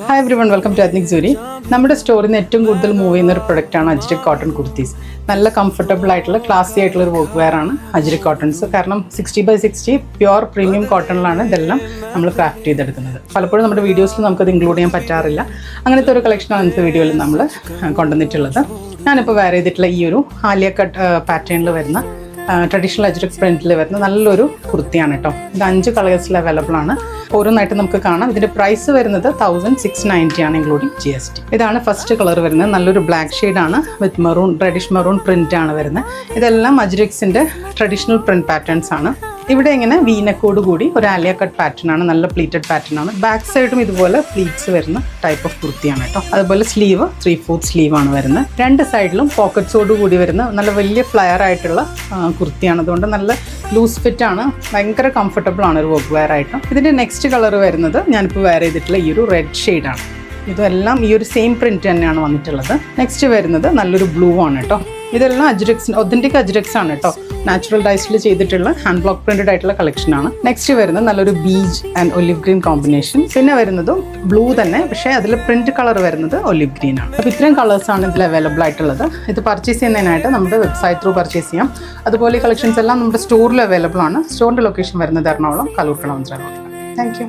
Hi everyone, welcome to ethnic jury. നമ്മുടെ സ്റ്റോറിൽ നിന്ന് ഏറ്റവും കൂടുതൽ മൂവ് ചെയ്യുന്ന ഒരു പ്രൊഡക്റ്റാണ് അജ്രക് കോട്ടൺ കുർത്തീസ്. നല്ല കംഫർട്ടബിൾ ആയിട്ടുള്ള ക്ലാസി ആയിട്ടുള്ള ഒരു വർക്ക് വെയർ ആണ് അജ്രക് കോട്ടൺസ്. കാരണം 60/60 പ്യുവർ പ്രീമിയം കോട്ടണിലാണ് ഇതെല്ലാം നമ്മൾ ക്രാഫ്റ്റ് ചെയ്തെടുക്കുന്നത്. പലപ്പോഴും നമ്മുടെ വീഡിയോസിൽ നമുക്കത് ഇൻക്ലൂഡ് ചെയ്യാൻ പറ്റാറില്ല. അങ്ങനത്തെ ഒരു കളക്ഷനാണ് ഇന്നത്തെ വീഡിയോയിൽ നമ്മൾ കൊണ്ടുവന്നിട്ടുള്ളത്. ഞാനിപ്പോൾ വെയർ ചെയ്തിട്ടുള്ള ഈ ഒരു ആലിയ കട്ട് പാറ്റേണിൽ വരുന്ന ട്രഡീഷണൽ അജ്രക് പ്രിന്റിൽ വരുന്ന നല്ലൊരു കുർത്തിയാണ് കേട്ടോ. ഇത് 5 കളേഴ്സിൽ അവൈലബിൾ ആണ്. ഓരോന്നായിട്ട് നമുക്ക് കാണാം. ഇതിന്റെ പ്രൈസ് വരുന്നത് 1690 ആണ്, ഇൻക്ലൂഡിങ് GST. ഇതാണ് ഫസ്റ്റ് കളർ വരുന്നത്. നല്ലൊരു ബ്ലാക്ക് ഷെയ്ഡാണ് വിത്ത് മെറൂൺ, റെഡിഷ് മെറൂൺ പ്രിന്റ് ആണ് വരുന്നത്. ഇതെല്ലാം അജ്രക്സിന്റെ ട്രഡീഷണൽ പ്രിന്റ് പാറ്റേൺസ് ആണ്. ഇവിടെ ഇങ്ങനെ വീനക്കോട് കൂടി ഒരു ആലിയ കട്ട് പാറ്റേൺ ആണ്, നല്ല പ്ലീറ്റഡ് പാറ്റേൺ ആണ്. ബാക്ക് സൈഡും ഇതുപോലെ പ്ലീറ്റ്സ് വരുന്ന ടൈപ്പ് ഓഫ് കുർത്തിയാണ് കേട്ടോ. അതുപോലെ സ്ലീവ് 3/4 സ്ലീവ് ആണ് വരുന്നത്. രണ്ട് സൈഡിലും പോക്കറ്റ്സോട് കൂടി വരുന്ന നല്ല വലിയ ഫ്ലയർ ആയിട്ടുള്ള കുർത്തിയാണ്. അതുകൊണ്ട് നല്ല ലൂസ് ഫിറ്റ് ആണ്, ഭയങ്കര കംഫർട്ടബിൾ ആണ് ഒരു വർക്ക് വെയർ ആയിട്ട്. ഇതിന്റെ നെക്സ്റ്റ് കളർ വരുന്നത് ഞാനിപ്പോൾ വെയർ ചെയ്തിട്ടുള്ള ഈ ഒരു റെഡ് ഷെയ്ഡാണ്. ഇതെല്ലാം ഈ ഒരു സെയിം പ്രിന്റ് തന്നെയാണ് വന്നിട്ടുള്ളത്. നെക്സ്റ്റ് വരുന്നത് നല്ലൊരു ബ്ലൂ ആണ് കേട്ടോ. ഇതെല്ലാം അജ്രക്സ്, ഒതന്റിക് അജ്രക്സ് ആണ് കേട്ടോ. നാച്ചുറൽ ഡൈസിൽ ചെയ്തിട്ടുള്ള ഹാൻഡ് ബ്ലോക്ക് പ്രിന്റഡ് ആയിട്ടുള്ള കളക്ഷൻ ആണ്. നെക്സ്റ്റ് വരുന്നത് നല്ലൊരു beige and olive green combination. പിന്നെ വരുന്നതും ബ്ലൂ തന്നെ, പക്ഷേ അതിൽ പ്രിന്റ് കളർ വരുന്നത് ഒലിവ് ഗ്രീൻ ആണ്. അപ്പോൾ ഇത്രയും കളേഴ്സ് ആണ് ഇതിൽ അവൈലബിൾ ആയിട്ടുള്ളത്. ഇത് പർച്ചേസ് ചെയ്യുന്നതിനായിട്ട് നമ്മുടെ വെബ്സൈറ്റ് ത്രൂ പർച്ചേസ് ചെയ്യാം. അതുപോലെ ഈ കളക്ഷൻസ് എല്ലാം നമ്മുടെ സ്റ്റോറിൽ അവൈലബിൾ ആണ്. സ്റ്റോറിന്റെ ലൊക്കേഷൻ വരുന്നത് എറണാകുളം കലൂർക്കട. Thank you.